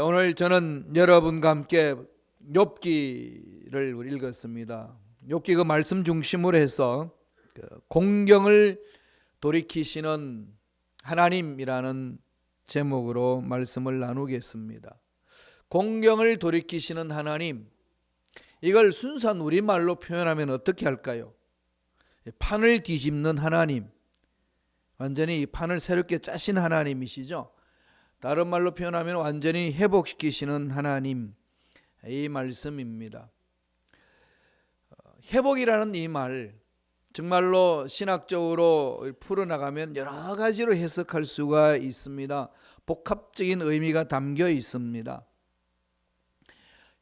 오늘 저는 여러분과 함께 욥기를 읽었습니다. 욥기 그 말씀 중심으로 해서 공경을 돌이키시는 하나님이라는 제목으로 말씀을 나누겠습니다. 공경을 돌이키시는 하나님, 이걸 순수한 우리말로 표현하면 어떻게 할까요? 판을 뒤집는 하나님, 완전히 판을 새롭게 짜신 하나님이시죠. 다른 말로 표현하면 완전히 회복시키시는 하나님, 이 말씀입니다. 회복이라는 이 말, 정말로 신학적으로 풀어나가면 여러 가지로 해석할 수가 있습니다. 복합적인 의미가 담겨 있습니다.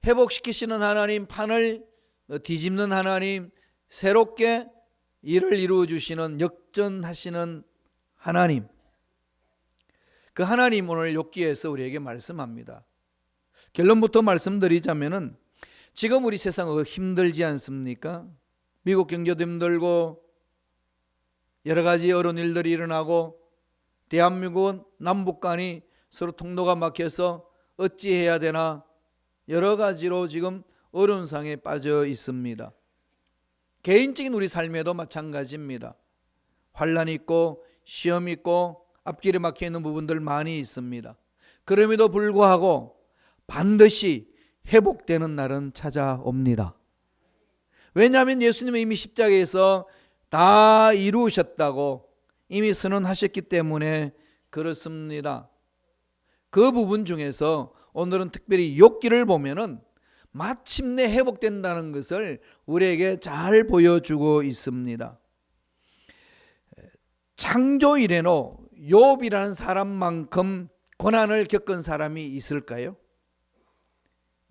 회복시키시는 하나님, 판을 뒤집는 하나님, 새롭게 일을 이루어 주시는, 역전하시는 하나님, 그 하나님 오늘 욥기에서 우리에게 말씀합니다. 결론부터 말씀드리자면은, 지금 우리 세상 힘들지 않습니까? 미국 경제도 힘들고 여러 가지 어려운 일들이 일어나고, 대한민국은 남북 간이 서로 통로가 막혀서 어찌해야 되나 여러 가지로 지금 어려운 상황에 빠져 있습니다. 개인적인 우리 삶에도 마찬가지입니다. 환난이 있고 시험이 있고 앞길에 막혀 있는 부분들 많이 있습니다. 그럼에도 불구하고 반드시 회복되는 날은 찾아옵니다. 왜냐하면 예수님은 이미 십자가에서 다 이루셨다고 이미 선언하셨기 때문에 그렇습니다. 그 부분 중에서 오늘은 특별히 욥기를 보면은 마침내 회복된다는 것을 우리에게 잘 보여주고 있습니다. 창조 이래로 욥이라는 사람만큼 고난을 겪은 사람이 있을까요?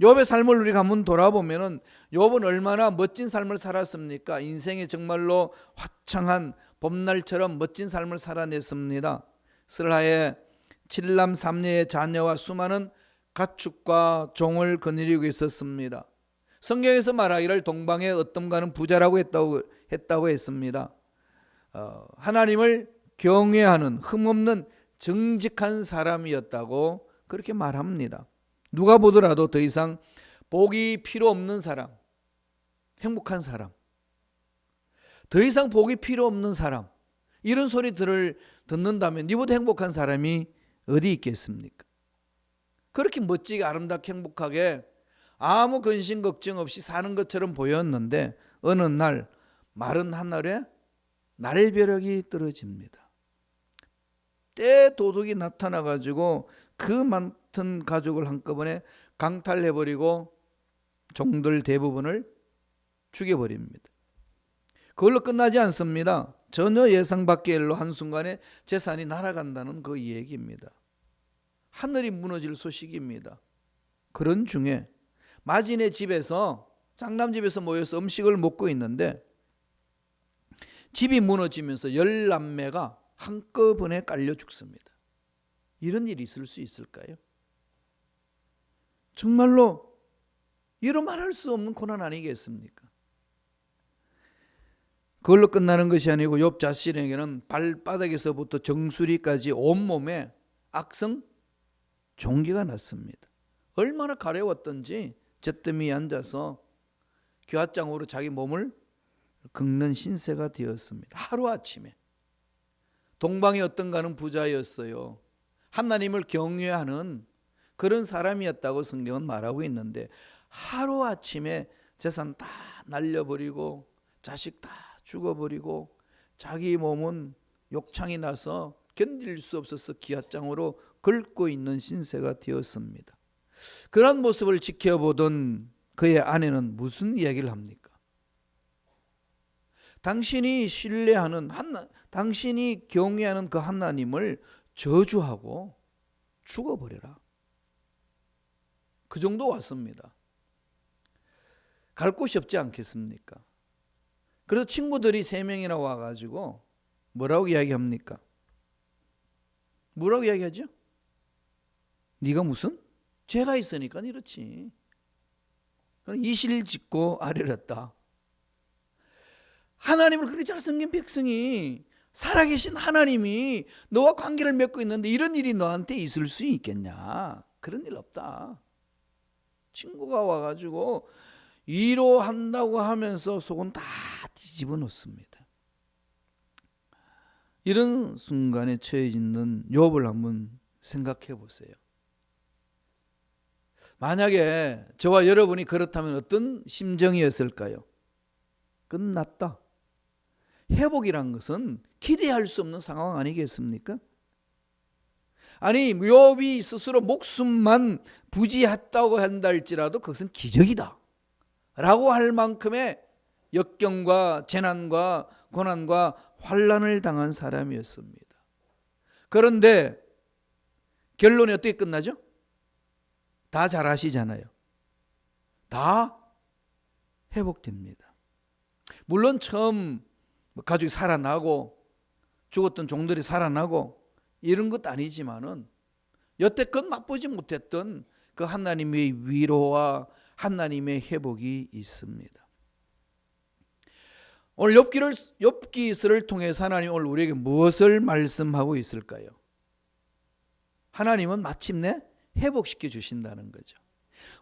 욥의 삶을 우리가 한번 돌아보면은 욥은 얼마나 멋진 삶을 살았습니까? 인생에 정말로 화창한 봄날처럼 멋진 삶을 살아냈습니다. 슬하에 7남 3녀의 자녀와 수많은 가축과 종을 거느리고 있었습니다. 성경에서 말하기를 동방의 어떤 부자라고 했다고 했습니다. 하나님을 경외하는 흠없는 정직한 사람이었다고 그렇게 말합니다. 누가 보더라도 더 이상 복이 필요 없는 사람, 행복한 사람, 더 이상 복이 필요 없는 사람, 이런 소리 듣는다면 이보다 행복한 사람이 어디 있겠습니까? 그렇게 멋지게 아름답게 행복하게 아무 근심 걱정 없이 사는 것처럼 보였는데 어느 날 마른 하늘에 날벼락이 떨어집니다. 때 도둑이 나타나가지고 그 많던 가족을 한꺼번에 강탈해버리고 종들 대부분을 죽여버립니다. 그걸로 끝나지 않습니다. 전혀 예상 밖의 일로 한순간에 재산이 날아간다는 그 얘기입니다. 하늘이 무너질 소식입니다. 그런 중에 마진의 집에서, 장남집에서 모여서 음식을 먹고 있는데 집이 무너지면서 10남매가 한꺼번에 깔려 죽습니다. 이런 일이 있을 수 있을까요? 정말로 이루 말할 수 없는 고난 아니겠습니까? 그걸로 끝나는 것이 아니고 욥 자신에게는 발바닥에서부터 정수리까지 온몸에 악성 종기가 났습니다. 얼마나 가려웠던지 잿더미에 앉아서 교화장으로 자기 몸을 긁는 신세가 되었습니다. 하루아침에. 동방의 어떤가는 부자였어요. 하나님을 경외하는 그런 사람이었다고 성경은 말하고 있는데 하루아침에 재산 다 날려버리고 자식 다 죽어버리고 자기 몸은 욕창이 나서 견딜 수 없어서 기아장으로 긁고 있는 신세가 되었습니다. 그런 모습을 지켜보던 그의 아내는 무슨 이야기를 합니까? 당신이 신뢰하는 당신이 경외하는 그 하나님을 저주하고 죽어버려라. 그 정도 왔습니다. 갈 곳이 없지 않겠습니까? 그래서 친구들이 3명이나 와가지고 뭐라고 이야기합니까? 뭐라고 이야기하죠? 네가 무슨 죄가 있으니까 이렇지. 이실 짓고 아뢰렸다. 하나님을 그렇게 잘 섬긴 백성이, 살아계신 하나님이 너와 관계를 맺고 있는데 이런 일이 너한테 있을 수 있겠냐? 그런 일 없다. 친구가 와가지고 위로한다고 하면서 속은 다 뒤집어 놓습니다. 이런 순간에 처해있는 욥을 한번 생각해 보세요. 만약에 저와 여러분이 그렇다면 어떤 심정이었을까요? 끝났다. 회복이란 것은 기대할 수 없는 상황 아니겠습니까? 아니 욥이 스스로 목숨만 부지했다고 한다 할지라도 그것은 기적이다 라고 할 만큼의 역경과 재난과 고난과 환난을 당한 사람이었습니다. 그런데 결론이 어떻게 끝나죠? 다 잘 아시잖아요. 다 회복됩니다. 물론 처음 가족이 살아나고 죽었던 종들이 살아나고 이런 것도 아니지만은 여태껏 맛보지 못했던 그 하나님의 위로와 하나님의 회복이 있습니다. 오늘 욥기서를 통해서 하나님 오늘 우리에게 무엇을 말씀하고 있을까요? 하나님은 마침내 회복시켜 주신다는 거죠.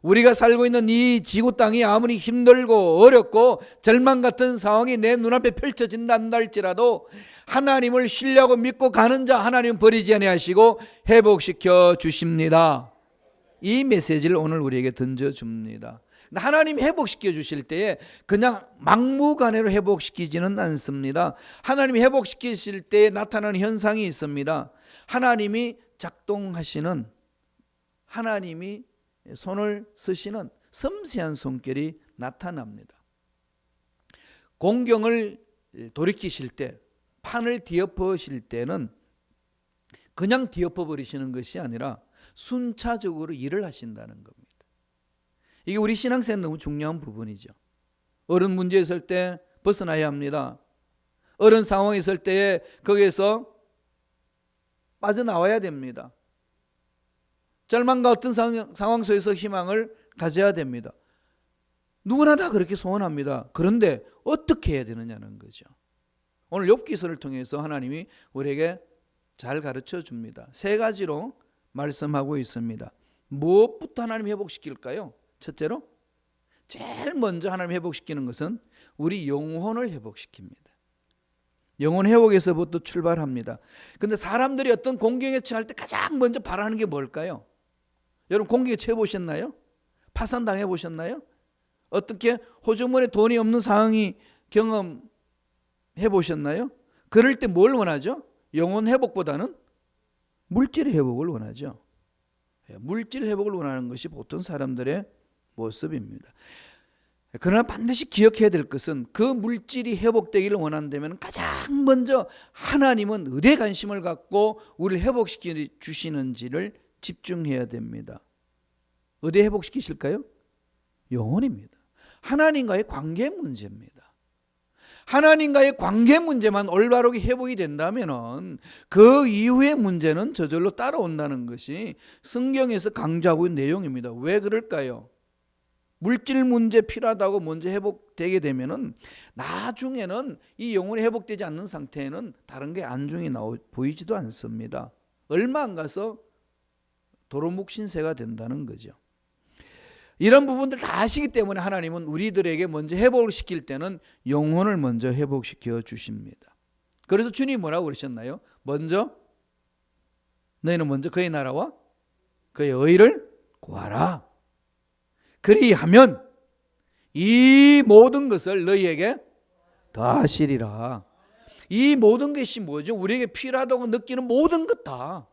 우리가 살고 있는 이 지구 땅이 아무리 힘들고 어렵고 절망 같은 상황이 내 눈앞에 펼쳐진다 할지라도 하나님을 신뢰하고 믿고 가는 자 하나님은 버리지 아니하시고 회복시켜 주십니다. 이 메시지를 오늘 우리에게 던져줍니다. 하나님 회복시켜 주실 때에 그냥 막무가내로 회복시키지는 않습니다. 하나님이 회복시키실 때에 나타나는 현상이 있습니다. 하나님이 작동하시는, 하나님이 손을 쓰시는 섬세한 손길이 나타납니다. 공경을 돌이키실 때, 판을 뒤엎으실 때는 그냥 뒤엎어 버리시는 것이 아니라 순차적으로 일을 하신다는 겁니다. 이게 우리 신앙생활 너무 중요한 부분이죠. 어른 문제 있을 때 벗어나야 합니다. 어른 상황이 있을 때에 거기에서 빠져나와야 됩니다. 절망과 어떤 상황 속에서 희망을 가져야 됩니다. 누구나 다 그렇게 소원합니다. 그런데 어떻게 해야 되느냐는 거죠. 오늘 욥기서를 통해서 하나님이 우리에게 잘 가르쳐 줍니다. 세 가지로 말씀하고 있습니다. 무엇부터 하나님 회복시킬까요? 첫째로 제일 먼저 하나님 회복시키는 것은 우리 영혼을 회복시킵니다. 영혼 회복에서부터 출발합니다. 그런데 사람들이 어떤 공경에 처할 때 가장 먼저 바라는 게 뭘까요? 여러분 공경에 처해 보셨나요? 파산당해 보셨나요? 어떻게 호주머니에 돈이 없는 상황이 경험해 보셨나요? 그럴 때 뭘 원하죠? 영혼 회복보다는 물질 회복을 원하죠. 물질 회복을 원하는 것이 보통 사람들의 모습입니다. 그러나 반드시 기억해야 될 것은 그 물질이 회복되기를 원한다면 가장 먼저 하나님은 어디에 관심을 갖고 우리를 회복시켜 주시는지를 집중해야 됩니다. 어디에 회복시키실까요? 영혼입니다. 하나님과의 관계 문제입니다. 하나님과의 관계 문제만 올바르게 회복이 된다면 그 이후의 문제는 저절로 따라온다는 것이 성경에서 강조하고 있는 내용입니다. 왜 그럴까요? 물질 문제 필요하다고 먼저 회복되게 되면은 나중에는 이 영혼이 회복되지 않는 상태에는 다른 게 안중히 보이지도 않습니다. 얼마 안 가서 도로묵신세가 된다는 거죠. 이런 부분들 다 아시기 때문에 하나님은 우리들에게 먼저 회복을 시킬 때는 영혼을 먼저 회복시켜 주십니다. 그래서 주님이 뭐라고 그러셨나요? 너희는 먼저 그의 나라와 그의 의를 구하라. 그리하면 이 모든 것을 너희에게 더하시리라. 이 모든 것이 뭐죠? 우리에게 필요하다고 느끼는 모든 것 다,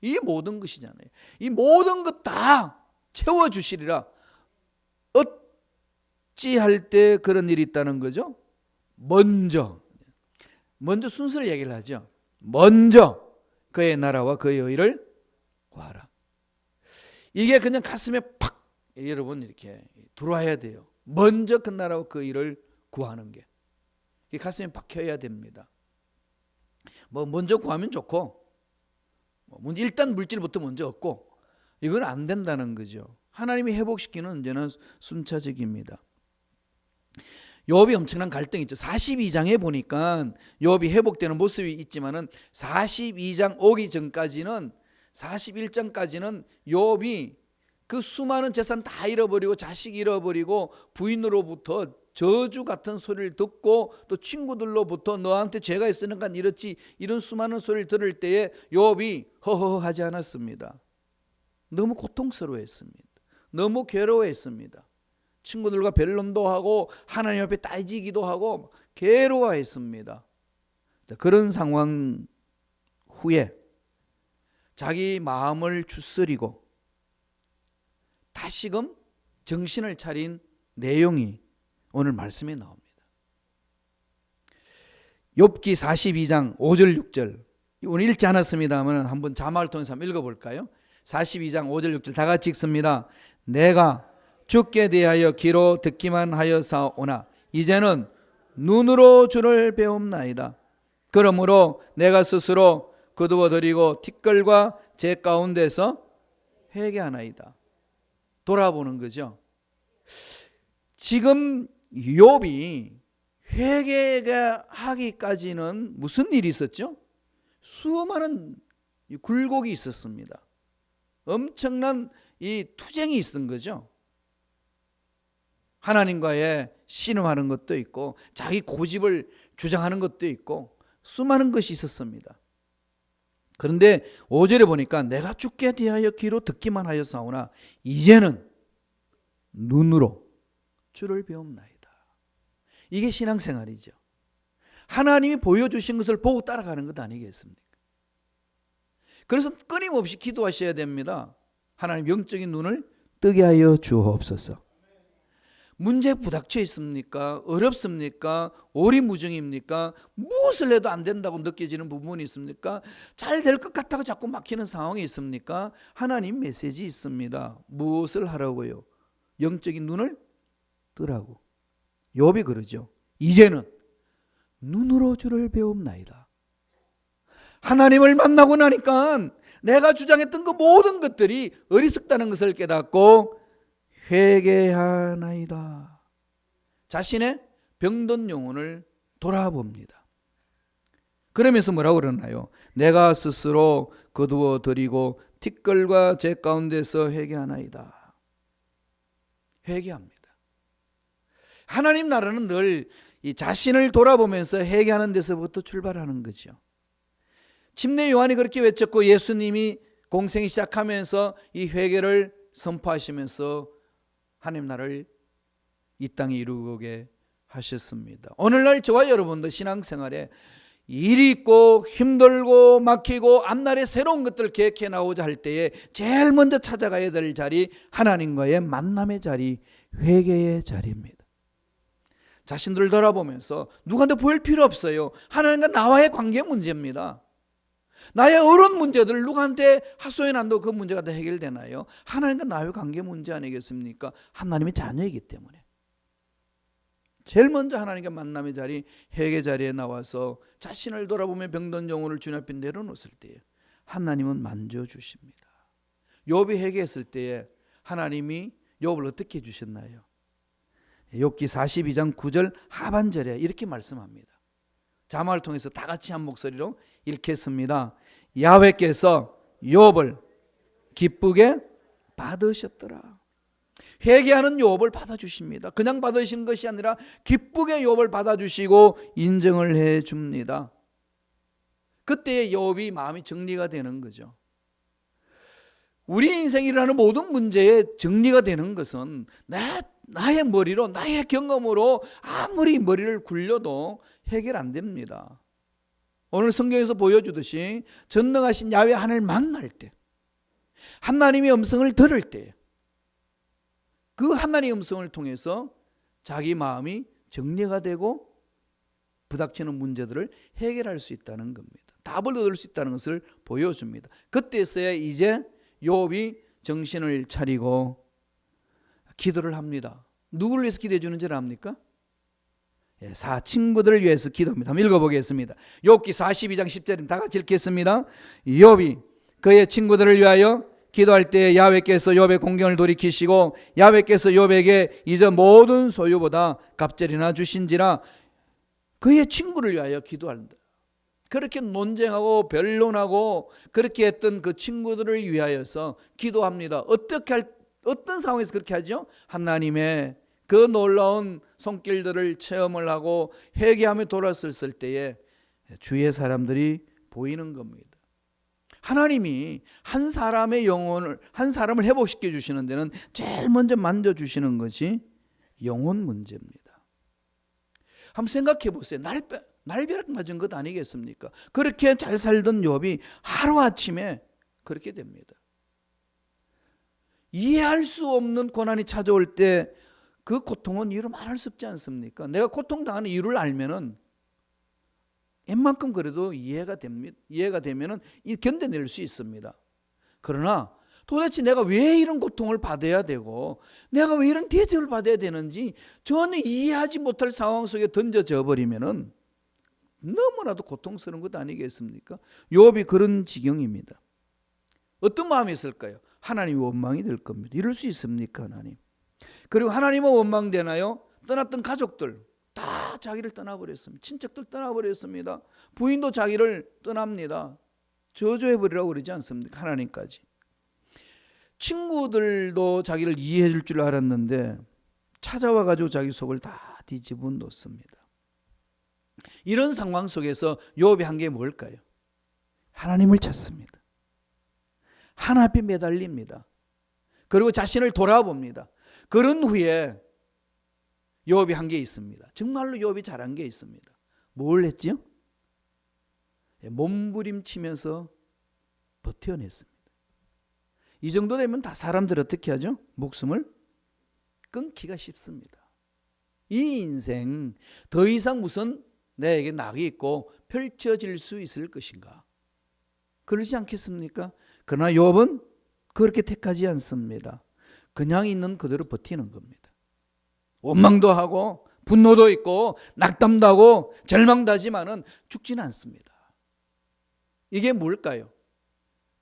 이 모든 것이잖아요. 이 모든 것 다 채워주시리라. 어찌할 때 그런 일이 있다는 거죠? 먼저 순서를 얘기를 하죠. 먼저 그의 나라와 그의 의를 구하라. 이게 그냥 가슴에 팍 여러분 이렇게 들어와야 돼요. 먼저 그 나라와 그 의를 구하는 게 가슴에 박혀야 됩니다. 먼저 구하면 좋고 일단 물질부터 먼저 얻고 이건 안 된다는 거죠. 하나님이 회복시키는 언제나 순차적입니다. 욥이 엄청난 갈등이 있죠. 42장에 보니까 욥이 회복되는 모습이 있지만은 42장 오기 전까지는 41장까지는 욥이 그 수많은 재산 다 잃어버리고 자식 잃어버리고 부인으로부터 저주 같은 소리를 듣고 또 친구들로부터 너한테 죄가 있으니까 이렇지 이런 수많은 소리를 들을 때에 욥이 허허하지 않았습니다. 너무 고통스러워했습니다. 너무 괴로워했습니다. 친구들과 변론도 하고 하나님 앞에 따지기도 하고 괴로워했습니다. 그런 상황 후에 자기 마음을 추스리고 다시금 정신을 차린 내용이 오늘 말씀에 나옵니다. 욥기 42장 5절 6절 오늘 읽지 않았습니다만 한번 자막을 통해서 한번 읽어볼까요? 42장 5절 6절 다 같이 읽습니다. 내가 주께 대하여 귀로 듣기만 하여사오나 이제는 눈으로 주를 배움나이다. 그러므로 내가 스스로 거두어드리고 티끌과 제 가운데서 회개하나이다. 돌아보는 거죠. 지금 욥이 회개하기까지는 무슨 일이 있었죠? 수많은 굴곡이 있었습니다. 엄청난 이 투쟁이 있었던 거죠. 하나님과의 씨름하는 것도 있고 자기 고집을 주장하는 것도 있고 수많은 것이 있었습니다. 그런데 5절에 보니까 내가 주께 대하여 귀로 듣기만 하였사오나 이제는 눈으로 주를 배움나이다. 이게 신앙생활이죠. 하나님이 보여주신 것을 보고 따라가는 것 아니겠습니까? 그래서 끊임없이 기도하셔야 됩니다. 하나님 영적인 눈을 뜨게 하여 주옵소서. 문제에 부닥쳐 있습니까? 어렵습니까? 오리무중입니까? 무엇을 해도 안 된다고 느껴지는 부분이 있습니까? 잘 될 것 같다고 자꾸 막히는 상황이 있습니까? 하나님 메시지 있습니다. 무엇을 하라고요? 영적인 눈을 뜨라고. 욥이 그러죠. 이제는 눈으로 주를 배움나이다. 하나님을 만나고 나니까 내가 주장했던 그 모든 것들이 어리석다는 것을 깨닫고 회개하나이다. 자신의 병든 영혼을 돌아봅니다. 그러면서 뭐라고 그러나요? 내가 스스로 거두어 드리고 티끌과 제 가운데서 회개하나이다. 회개합니다. 하나님 나라는 늘 이 자신을 돌아보면서 회개하는 데서부터 출발하는 거죠. 침례 요한이 그렇게 외쳤고 예수님이 공생이 시작하면서 이 회개를 선포하시면서 하나님 나라를 이 땅에 이루게 하셨습니다. 오늘날 저와 여러분도 신앙생활에 일이 있고 힘들고 막히고 앞날에 새로운 것들을 계획해 나오자 할 때에 제일 먼저 찾아가야 될 자리, 하나님과의 만남의 자리, 회개의 자리입니다. 자신들을 돌아보면서 누구한테 보일 필요 없어요. 하나님과 나와의 관계 문제입니다. 나의 어려운 문제들을 누구한테 하소연한다고 그 문제가 다 해결되나요? 하나님과 나의 관계 문제 아니겠습니까? 하나님의 자녀이기 때문에 제일 먼저 하나님과 만남의 자리, 회개 자리에 나와서 자신을 돌아보며 병든 영혼을 주님 앞에 내려놓았을 때에 하나님은 만져주십니다. 욥이 회개했을 때에 하나님이 욥을 어떻게 해주셨나요? 욥기 42장 9절 하반절에 이렇게 말씀합니다. 자막을 통해서 다 같이 한 목소리로 읽겠습니다. 야훼께서 욥을 기쁘게 받으셨더라. 회개하는 욥을 받아주십니다. 그냥 받으시는 것이 아니라 기쁘게 욥을 받아주시고 인정을 해줍니다. 그때 욥이 마음이 정리가 되는 거죠. 우리 인생이라는 모든 문제에 정리가 되는 것은 나의 머리로, 나의 경험으로 아무리 머리를 굴려도 해결 안 됩니다. 오늘 성경에서 보여주듯이 전능하신 야훼 하나님을 만날 때, 하나님의 음성을 들을 때, 그 하나님의 음성을 통해서 자기 마음이 정리가 되고 부닥치는 문제들을 해결할 수 있다는 겁니다. 답을 얻을 수 있다는 것을 보여줍니다. 그때서야 이제 욥이 정신을 차리고 기도를 합니다. 누구를 위해서 기도해 주는지를 압니까? 친구들을 위해서 기도합니다. 한번 읽어보겠습니다. 욥기 42장 10절입니다. 다 같이 읽겠습니다. 욥이 그의 친구들을 위하여 기도할 때 야훼께서 욥의 공경을 돌이키시고 야훼께서 욥에게 이전 모든 소유보다 갑절이나 주신지라. 그의 친구를 위하여 기도한다. 그렇게 논쟁하고 변론하고 그렇게 했던 그 친구들을 위하여서 기도합니다. 어떤 상황에서 그렇게 하죠? 하나님의 그 놀라운 손길들을 체험을 하고 회개하며 돌아섰을 때에 주위의 사람들이 보이는 겁니다. 하나님이 한 사람의 영혼을, 한 사람을 회복시켜 주시는 데는 제일 먼저 만져주시는 것이 영혼 문제입니다. 한번 생각해 보세요. 날벼락 맞은 것 아니겠습니까? 그렇게 잘 살던 욥이 하루아침에 그렇게 됩니다. 이해할 수 없는 고난이 찾아올 때 그 고통은 이유로 말할 수 없지 않습니까? 내가 고통당하는 이유를 알면은 웬만큼 그래도 이해가 되면은 견뎌낼 수 있습니다. 그러나 도대체 내가 왜 이런 고통을 받아야 되고 내가 왜 이런 대접을 받아야 되는지 전혀 이해하지 못할 상황 속에 던져져 버리면은 너무나도 고통스러운 것 아니겠습니까? 욥이 그런 지경입니다. 어떤 마음이 있을까요? 하나님이 원망이 될 겁니다. 이럴 수 있습니까, 하나님? 그리고 하나님은 원망되나요? 떠났던 가족들 다 자기를 떠나버렸습니다. 친척들 떠나버렸습니다. 부인도 자기를 떠납니다. 저주해버리라고 그러지 않습니까? 하나님까지. 친구들도 자기를 이해해 줄 줄 알았는데 찾아와가지고 자기 속을 다 뒤집어 놓습니다. 이런 상황 속에서 욥이 한 게 뭘까요? 하나님을 찾습니다. 하나님 앞에 매달립니다. 그리고 자신을 돌아봅니다. 그런 후에 욥이 한 게 있습니다. 정말로 욥이 잘한 게 있습니다. 뭘 했지요? 몸부림치면서 버텨냈습니다. 이 정도 되면 다 사람들 어떻게 하죠? 목숨을 끊기가 쉽습니다. 이 인생 더 이상 무슨 내게 낙이 있고 펼쳐질 수 있을 것인가? 그러지 않겠습니까? 그러나 욥은 그렇게 택하지 않습니다. 그냥 있는 그대로 버티는 겁니다. 원망도 하고 분노도 있고 낙담도 하고 절망도 하지만은 죽지는 않습니다. 이게 뭘까요?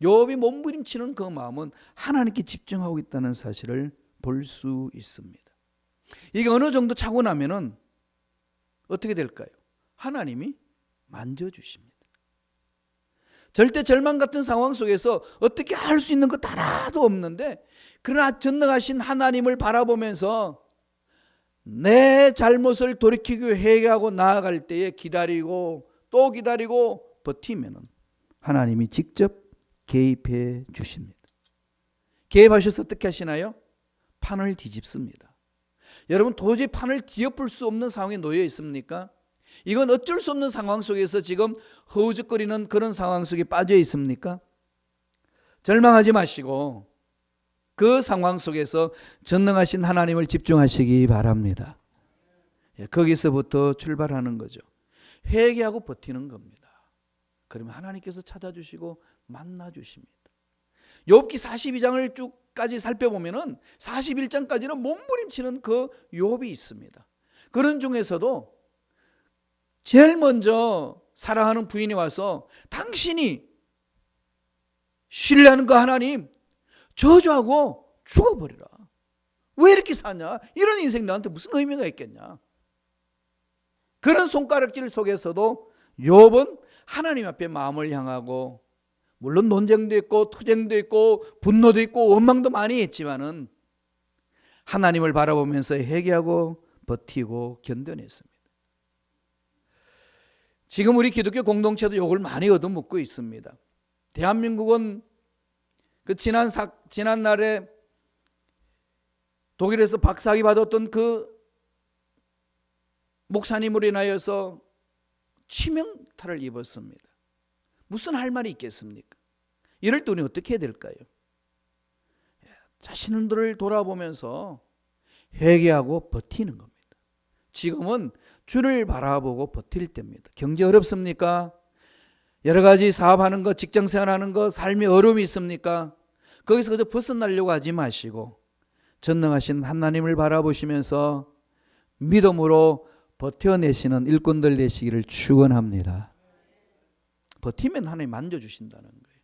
욥이 몸부림치는 그 마음은 하나님께 집중하고 있다는 사실을 볼 수 있습니다. 이게 어느 정도 차고 나면은 어떻게 될까요? 하나님이 만져주십니다. 절대 절망 같은 상황 속에서 어떻게 할 수 있는 것 하나도 없는데 그러나 전능하신 하나님을 바라보면서 내 잘못을 돌이키고 회개하고 나아갈 때에 기다리고 또 기다리고 버티면은 하나님이 직접 개입해 주십니다. 개입하셔서 어떻게 하시나요? 판을 뒤집습니다. 여러분 도저히 판을 뒤엎을 수 없는 상황에 놓여 있습니까? 이건 어쩔 수 없는 상황 속에서 지금 허우적거리는 그런 상황 속에 빠져 있습니까? 절망하지 마시고 그 상황 속에서 전능하신 하나님을 집중하시기 바랍니다. 거기서부터 출발하는 거죠. 회개하고 버티는 겁니다. 그러면 하나님께서 찾아주시고 만나주십니다. 욥기 42장을 쭉까지 살펴보면은 41장까지는 몸부림치는 그 욥이 있습니다. 그런 중에서도 제일 먼저 사랑하는 부인이 와서 당신이 신뢰하는 그 하나님 저주하고 죽어버리라. 왜 이렇게 사냐? 이런 인생 너한테 무슨 의미가 있겠냐? 그런 손가락질 속에서도 욥은 하나님 앞에 마음을 향하고 물론 논쟁도 있고 투쟁도 있고 분노도 있고 원망도 많이 했지만은 하나님을 바라보면서 회개하고 버티고 견뎌냈습니다. 지금 우리 기독교 공동체도 이걸 많이 얻어먹고 있습니다. 대한민국은 그 지난 날에 독일에서 박사학위 받았던 그 목사님으로 인하여서 치명타를 입었습니다. 무슨 할 말이 있겠습니까? 이럴 때 우리 어떻게 해야 될까요? 자신들을 돌아보면서 회개하고 버티는 겁니다. 지금은 주를 바라보고 버틸 때입니다. 경제 어렵습니까? 여러 가지 사업하는 것, 직장생활하는 것, 삶에 어려움이 있습니까? 거기서 그저 벗어나려고 하지 마시고 전능하신 하나님을 바라보시면서 믿음으로 버텨내시는 일꾼들 되시기를 축원합니다. 버티면 하나님 만져주신다는 거예요.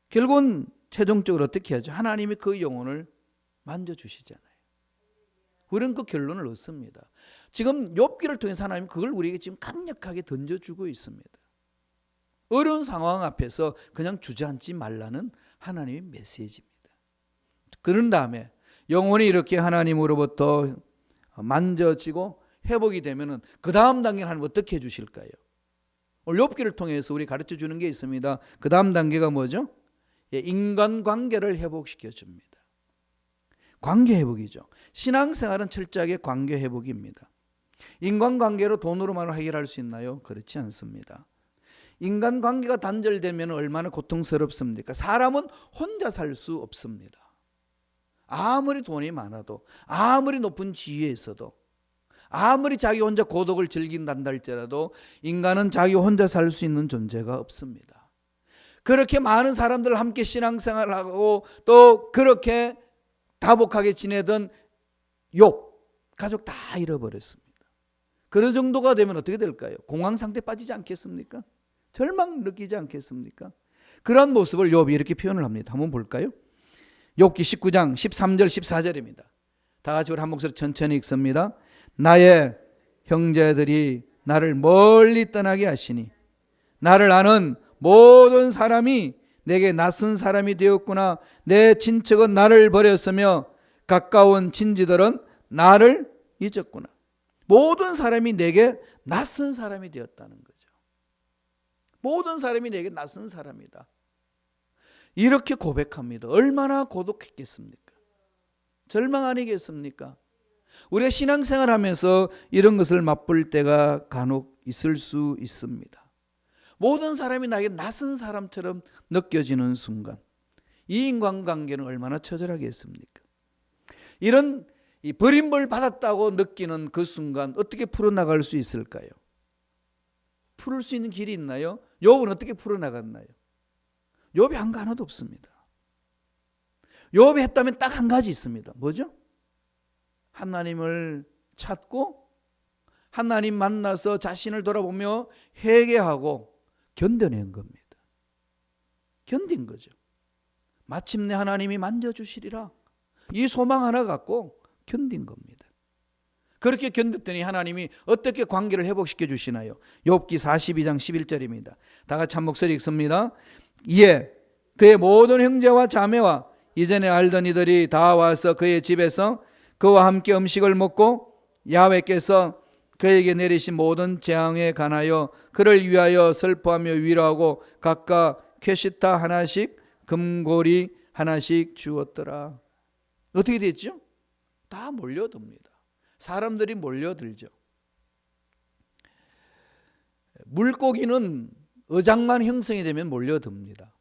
결국은 최종적으로 어떻게 하죠? 하나님이 그 영혼을 만져주시잖아요. 우리는 그 결론을 얻습니다. 지금 욥기를 통해서 하나님 그걸 우리에게 지금 강력하게 던져주고 있습니다. 어려운 상황 앞에서 그냥 주저앉지 말라는 하나님의 메시지입니다. 그런 다음에 영혼이 이렇게 하나님으로부터 만져지고 회복이 되면은 그 다음 단계는 하나님 어떻게 해주실까요? 오늘 욥기를 통해서 우리 가르쳐 주는 게 있습니다. 그 다음 단계가 뭐죠? 인간관계를 회복시켜 줍니다. 관계 회복이죠. 신앙생활은 철저하게 관계 회복입니다. 인간관계로 돈으로만 해결할 수 있나요? 그렇지 않습니다. 인간관계가 단절되면 얼마나 고통스럽습니까? 사람은 혼자 살 수 없습니다. 아무리 돈이 많아도, 아무리 높은 지위에 있어도, 아무리 자기 혼자 고독을 즐긴단다 할지라도 인간은 자기 혼자 살 수 있는 존재가 없습니다. 그렇게 많은 사람들 함께 신앙생활을 하고 또 그렇게 다복하게 지내던 욥, 가족 다 잃어버렸습니다. 그런 정도가 되면 어떻게 될까요? 공황 상태 빠지지 않겠습니까? 절망 느끼지 않겠습니까? 그런 모습을 욥이 이렇게 표현을 합니다. 한번 볼까요? 욥기 19장 13절 14절입니다. 다 같이 우리 한 목소리 천천히 읽습니다. 나의 형제들이 나를 멀리 떠나게 하시니 나를 아는 모든 사람이 내게 낯선 사람이 되었구나. 내 친척은 나를 버렸으며 가까운 친지들은 나를 잊었구나. 모든 사람이 내게 낯선 사람이 되었다는 거죠. 모든 사람이 내게 낯선 사람이다. 이렇게 고백합니다. 얼마나 고독했겠습니까? 절망 아니겠습니까? 우리가 신앙생활 하면서 이런 것을 맛볼 때가 간혹 있을 수 있습니다. 모든 사람이 나에게 낯선 사람처럼 느껴지는 순간, 이 인간관계는 얼마나 처절하겠습니까? 이런 버림을 받았다고 느끼는 그 순간 어떻게 풀어나갈 수 있을까요? 풀을 수 있는 길이 있나요? 욥은 어떻게 풀어나갔나요? 욥이 한 거 하나도 없습니다. 욥이 했다면 딱 한 가지 있습니다. 뭐죠? 하나님을 찾고 하나님 만나서 자신을 돌아보며 회개하고 견뎌낸 겁니다. 견딘 거죠. 마침내 하나님이 만져주시리라. 이 소망 하나 갖고 견딘 겁니다. 그렇게 견뎠더니 하나님이 어떻게 관계를 회복시켜 주시나요? 욥기 42장 11절입니다. 다 같이 한 목소리 읽습니다. 이에 그의 모든 형제와 자매와 이전에 알던 이들이 다 와서 그의 집에서 그와 함께 음식을 먹고 야훼께서 그에게 내리신 모든 재앙에 관하여 그를 위하여 슬퍼하며 위로하고 각각 쾌시타 하나씩 금고리 하나씩 주었더라. 어떻게 됐죠? 다 몰려듭니다. 사람들이 몰려들죠. 물고기는 어장만 형성이 되면 몰려듭니다.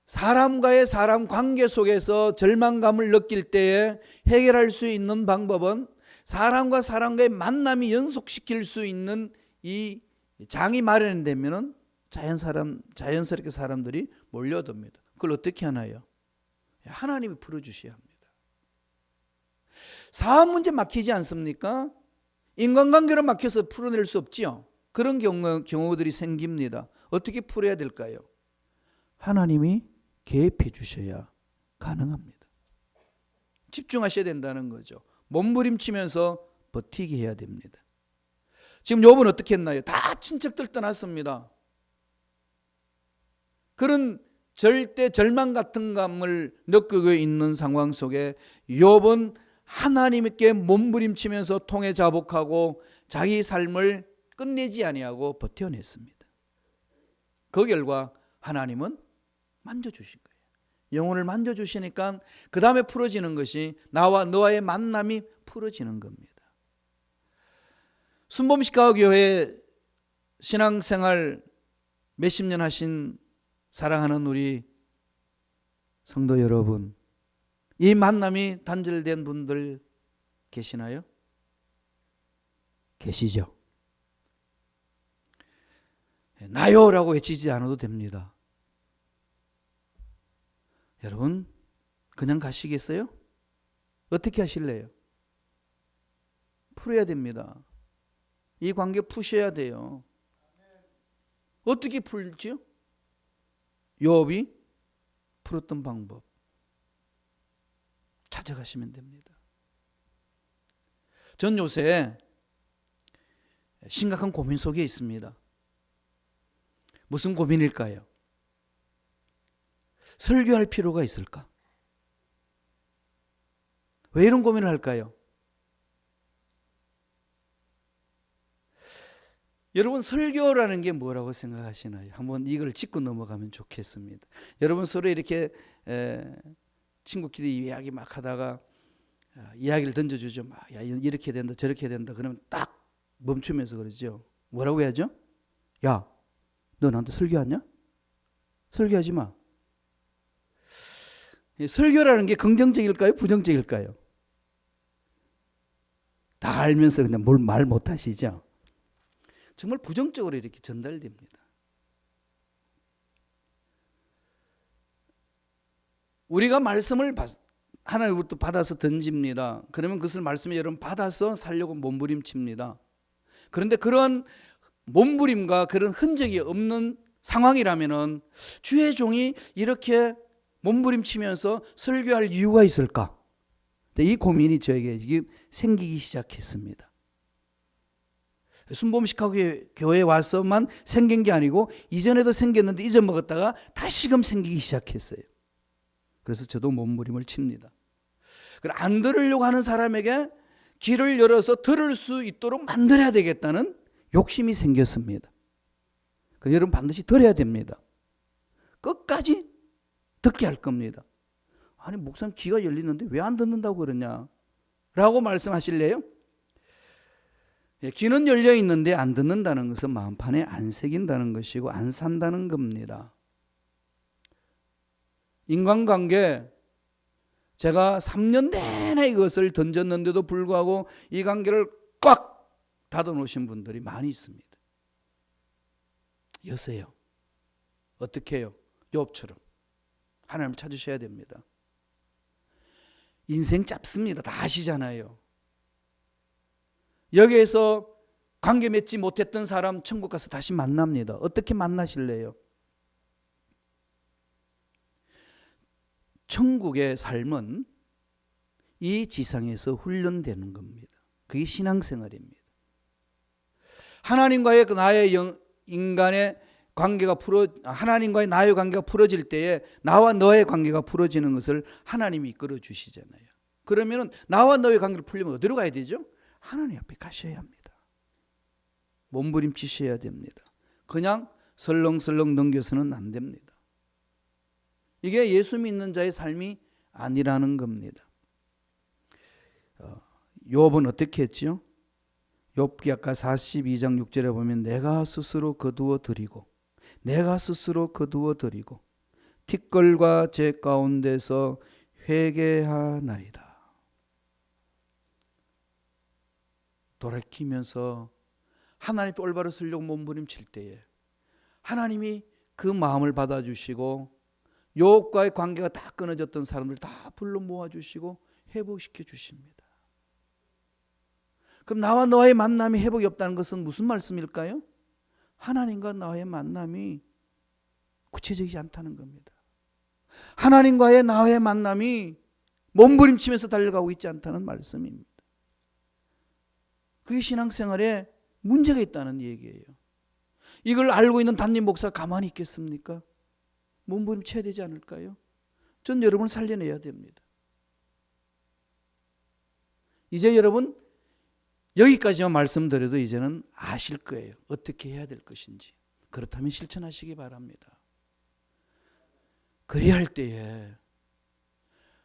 사람과의 사람 관계 속에서 절망감을 느낄 때에 해결할 수 있는 방법은 사람과 사람과의 만남이 연속시킬 수 있는 이 장이 마련되면 자연스럽게 사람들이 몰려듭니다. 그걸 어떻게 하나요? 하나님이 풀어주셔야 합니다. 사업 문제 막히지 않습니까? 인간관계로 막혀서 풀어낼 수 없지요. 그런 경우들이 생깁니다. 어떻게 풀어야 될까요? 하나님이 개입해 주셔야 가능합니다. 집중하셔야 된다는 거죠. 몸부림치면서 버티게 해야 됩니다. 지금 욥은 어떻게 했나요? 다 친척들 떠났습니다. 그런 절대 절망 같은 감을 느끼고 있는 상황 속에 욥은 하나님께 몸부림치면서 통해 자복하고 자기 삶을 끝내지 아니하고 버텨냈습니다. 그 결과 하나님은 만져주신 거예요. 영혼을 만져주시니까 그 다음에 풀어지는 것이 나와 너와의 만남이 풀어지는 겁니다. 순범시카교회 신앙생활 몇십 년 하신 사랑하는 우리 성도 여러분, 이 만남이 단절된 분들 계시나요? 계시죠? 나요라고 외치지 않아도 됩니다. 여러분, 그냥 가시겠어요? 어떻게 하실래요? 풀어야 됩니다. 이 관계 푸셔야 돼요. 어떻게 풀죠? 욥이 풀었던 방법 찾아가시면 됩니다. 전 요새 심각한 고민 속에 있습니다. 무슨 고민일까요? 설교할 필요가 있을까? 왜 이런 고민을 할까요? 여러분, 설교라는 게 뭐라고 생각하시나요? 한번 이걸 짚고 넘어가면 좋겠습니다. 여러분, 서로 이렇게 친구끼리 이야기 막 하다가 이야기를 던져주죠. 막, 야, 이렇게 된다 저렇게 된다 그러면 딱 멈추면서 그러죠. 뭐라고 해야죠? 야, 너 나한테 설교하냐? 설교하지 마. 설교라는 게 긍정적일까요? 부정적일까요? 다 알면서 그냥 뭘 말 못하시죠? 정말 부정적으로 이렇게 전달됩니다. 우리가 말씀을 하나님으로부터 받아서 던집니다. 그러면 그것을 말씀에 여러분 받아서 살려고 몸부림칩니다. 그런데 그런 몸부림과 그런 흔적이 없는 상황이라면은 주의 종이 이렇게 몸부림치면서 설교할 이유가 있을까? 이 고민이 저에게 지금 생기기 시작했습니다. 순복음식하고 교회에 와서만 생긴 게 아니고 이전에도 생겼는데 잊어먹었다가 다시금 생기기 시작했어요. 그래서 저도 몸부림을 칩니다. 안 들으려고 하는 사람에게 길을 열어서 들을 수 있도록 만들어야 되겠다는 욕심이 생겼습니다. 그래서 여러분 반드시 들어야 됩니다. 끝까지 듣게 할 겁니다. 아니, 목사님 귀가 열리는데 왜 안 듣는다고 그러냐? 라고 말씀하실래요? 귀는 열려 있는데 안 듣는다는 것은 마음판에 안 새긴다는 것이고 안 산다는 겁니다. 인간관계, 제가 3년 내내 이것을 던졌는데도 불구하고 이 관계를 꽉 닫아놓으신 분들이 많이 있습니다. 여세요. 어떻게 해요? 욥처럼 하나님을 찾으셔야 됩니다. 인생 짧습니다. 다 아시잖아요. 여기에서 관계 맺지 못했던 사람 천국 가서 다시 만납니다. 어떻게 만나실래요? 천국의 삶은 이 지상에서 훈련되는 겁니다. 그게 신앙생활입니다. 하나님과의 나의 인간의 관계가 하나님과의 나의 관계가 풀어질 때에 나와 너의 관계가 풀어지는 것을 하나님이 이끌어 주시잖아요. 그러면 나와 너의 관계를 풀려면 어디로 가야 되죠? 하나님 앞에 가셔야 합니다. 몸부림치셔야 됩니다. 그냥 설렁설렁 넘겨서는 안 됩니다. 이게 예수 믿는 자의 삶이 아니라는 겁니다. 욥은 어떻게 했지요? 욥기 아까 42장 6절에 보면 내가 스스로 거두어 드리고 티끌과 제 가운데서 회개하나이다. 돌이키면서 하나님 올바로 쓰려고 몸부림칠 때에 하나님이 그 마음을 받아주시고 욥과의 관계가 다 끊어졌던 사람들 다 불러 모아주시고 회복시켜 주십니다. 그럼 나와 너의 만남이 회복이 없다는 것은 무슨 말씀일까요? 하나님과 나의 만남이 구체적이지 않다는 겁니다. 하나님과의 나의 만남이 몸부림치면서 달려가고 있지 않다는 말씀입니다. 그게 신앙생활에 문제가 있다는 얘기예요. 이걸 알고 있는 담임 목사가 가만히 있겠습니까? 몸부림쳐야 되지 않을까요? 전 여러분을 살려내야 됩니다. 이제 여러분 여기까지만 말씀드려도 이제는 아실 거예요. 어떻게 해야 될 것인지. 그렇다면 실천하시기 바랍니다. 그래야 할 때에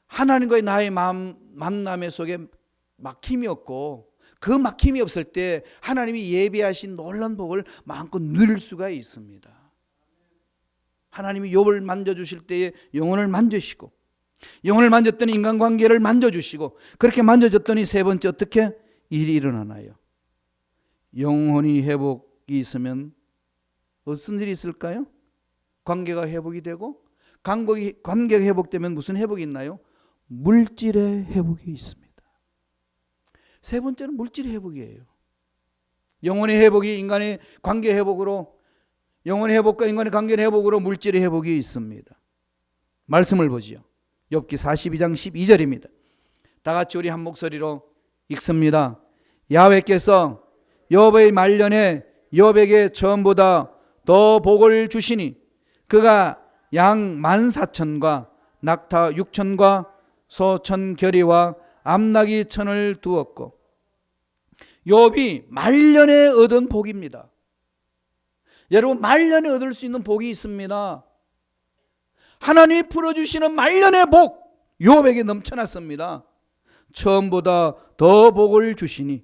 하나님과의 나의 만남의 속에 막힘이 없고 그 막힘이 없을 때 하나님이 예비하신 놀라운 복을 마음껏 누릴 수가 있습니다. 하나님이 욥을 만져주실 때에 영혼을 만지시고 영혼을 만졌더니 인간관계를 만져주시고 그렇게 만져줬더니 세 번째 어떻게 일이 일어나나요? 영혼이 회복이 있으면 무슨 일이 있을까요? 관계가 회복이 되고 관계가 회복되면 무슨 회복이 있나요? 물질의 회복이 있습니다. 세 번째는 물질의 회복이에요. 영혼의 회복이 인간의 관계 회복으로 영혼의 회복과 인간의 관계 회복으로 물질의 회복이 있습니다. 말씀을 보지요. 욥기 42장 12절입니다. 다 같이 우리 한 목소리로 읽습니다. 야훼께서 욥의 말년에 욥에게 처음보다 더 복을 주시니 그가 양 14,000과 낙타 6,000과 소 1,000결의와 암나기 1,000을 두었고. 욥이 말년에 얻은 복입니다. 여러분, 말년에 얻을 수 있는 복이 있습니다. 하나님이 풀어주시는 말년의 복, 욥에게 넘쳐났습니다. 처음보다 더 복을 주시니.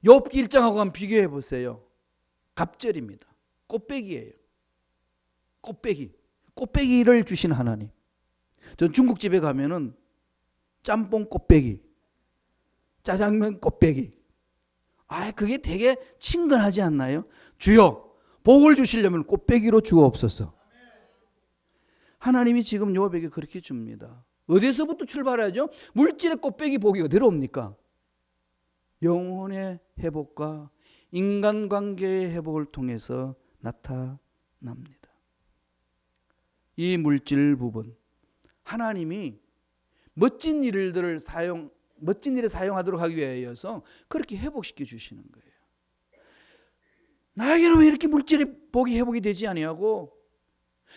욥기 1장하고 한번 비교해 보세요. 갑절입니다. 꽃배기예요. 꽃배기를 주신 하나님. 전 중국집에 가면은 짬뽕 꽃배기, 짜장면 꽃배기. 그게 되게 친근하지 않나요? 주여, 복을 주시려면 꽃배기로 주옵소서. 하나님이 지금 욥에게 그렇게 줍니다. 어디서부터 출발하죠? 물질의 꽃배기 복이 어디로 옵니까? 영혼의 회복과 인간관계의 회복을 통해서 나타납니다. 이 물질 부분, 하나님이 멋진 일에 사용하도록 하기 위하여서 그렇게 회복시켜 주시는 거예요. 나에게는 왜 이렇게 물질의 복이 회복이 되지 아니하고,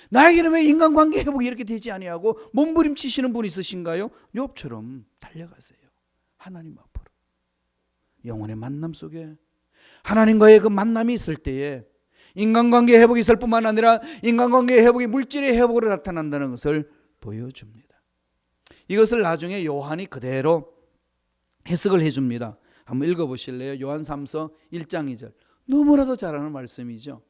나에게는 왜 인간관계 회복이 이렇게 되지 아니하고 몸부림치시는 분 있으신가요? 욥처럼 달려가세요. 하나님 앞으로. 영혼의 만남 속에 하나님과의 그 만남이 있을 때에 인간관계 회복이 있을 뿐만 아니라 인간관계 회복이 물질의 회복으로 나타난다는 것을 보여줍니다. 이것을 나중에 요한이 그대로 해석을 해줍니다. 한번 읽어보실래요? 요한 3서 1장 2절. 너무나도 잘 아는 말씀이죠.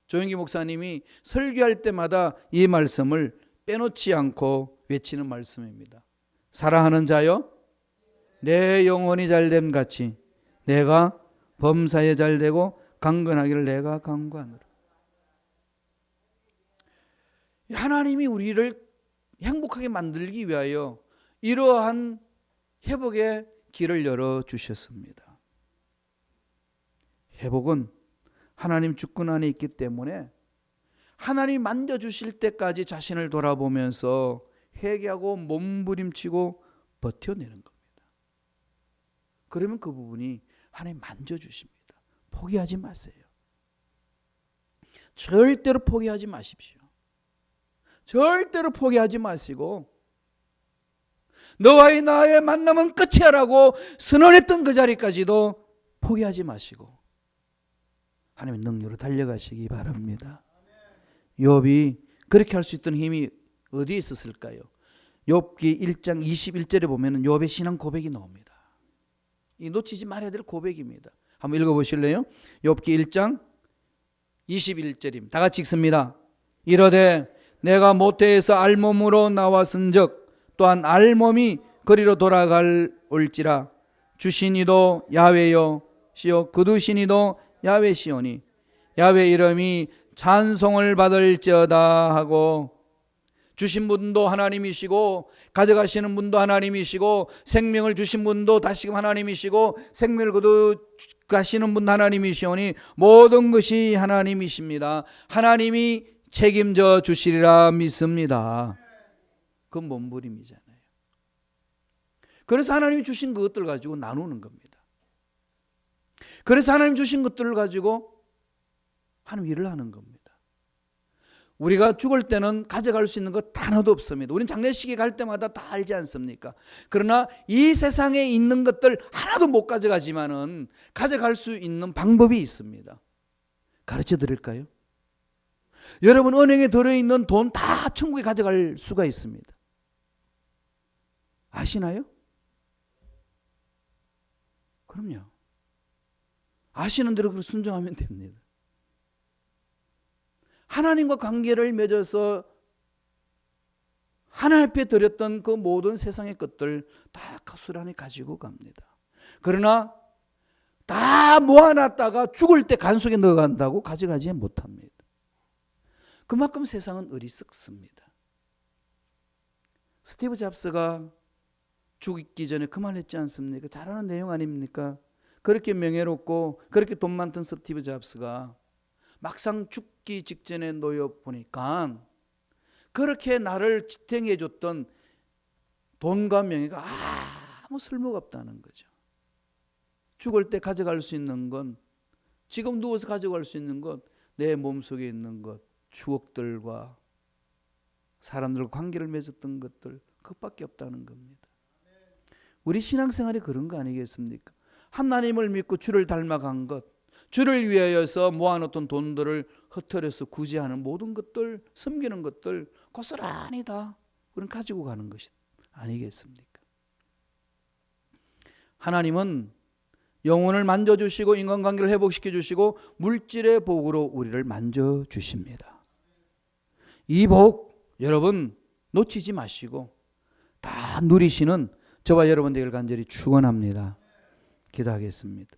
조영기 목사님이 설교할 때마다 이 말씀을 빼놓지 않고 외치는 말씀입니다. 사랑하는 자여, 내 영혼이 잘됨 같이 내가 범사에 잘되고 강건하기를 내가 강구하노라. 하나님이 우리를 행복하게 만들기 위하여 이러한 회복의 길을 열어주셨습니다. 회복은 하나님 주권 안에 있기 때문에 하나님 만져주실 때까지 자신을 돌아보면서 회개하고 몸부림치고 버텨내는 겁니다. 그러면 그 부분이 하나님 만져주십니다. 포기하지 마세요. 절대로 포기하지 마십시오. 절대로 포기하지 마시고, 너와의 나의 만남은 끝이야 라고 선언했던 그 자리까지도 포기하지 마시고 하나님의 능력으로 달려가시기 바랍니다. 욥이 그렇게 할 수 있던 힘이 어디에 있었을까요? 욥기 1장 21절에 보면 욥의 신앙 고백이 나옵니다. 이 놓치지 말아야 될 고백입니다. 한번 읽어보실래요? 욥기 1장 21절입니다. 다 같이 읽습니다. 이르되 내가 모태에서 알몸으로 나왔은즉 또한 알몸이 거리로 돌아갈올지라 주신 이도 야훼요 시요 거두신 이도 야훼시오니 야훼 이름이 찬송을 받을지어다 하고, 주신 분도 하나님이시고 가져가시는 분도 하나님이시고 생명을 주신 분도 다시금 하나님이시고 생명을 거두가시는 분도 하나님이시오니 모든 것이 하나님이십니다. 하나님이 책임져 주시리라 믿습니다. 그 몸부림이잖아요. 그래서 하나님이 주신 그것들 가지고 나누는 겁니다. 그래서 하나님 주신 것들을 가지고 하나님 일을 하는 겁니다. 우리가 죽을 때는 가져갈 수 있는 것 하나도 없습니다. 우리는 장례식에 갈 때마다 다 알지 않습니까? 그러나 이 세상에 있는 것들 하나도 못 가져가지만은 가져갈 수 있는 방법이 있습니다. 가르쳐 드릴까요? 여러분, 은행에 들어있는 돈 다 천국에 가져갈 수가 있습니다. 아시나요? 그럼요. 아시는 대로 순종하면 됩니다. 하나님과 관계를 맺어서 하나님 앞에 드렸던 그 모든 세상의 것들 다 고스란히 가지고 갑니다. 그러나 다 모아놨다가 죽을 때 간속에 넣어간다고 가져가지 못합니다. 그만큼 세상은 어리석습니다. 스티브 잡스가 죽기 전에 그 말 했지 않습니까? 잘 아는 내용 아닙니까? 그렇게 명예롭고 그렇게 돈 많던 스티브 잡스가 막상 죽기 직전에 놓여 보니까 그렇게 나를 지탱해 줬던 돈과 명예가 아무 쓸모가 없다는 거죠. 죽을 때 가져갈 수 있는 건, 지금 누워서 가져갈 수 있는 것 내 몸속에 있는 것, 추억들과 사람들과 관계를 맺었던 것들, 그것밖에 없다는 겁니다. 우리 신앙생활이 그런 거 아니겠습니까? 하나님을 믿고 주를 닮아간 것, 주를 위하여서 모아놓던 돈들을 흩어려서 구제하는 모든 것들, 섬기는 것들 고스란히 다 우리는 가지고 가는 것이 아니겠습니까? 하나님은 영혼을 만져주시고 인간관계를 회복시켜주시고 물질의 복으로 우리를 만져주십니다. 이 복 여러분 놓치지 마시고 다 누리시는 저와 여러분 되기를 간절히 축원합니다. 기도하겠습니다.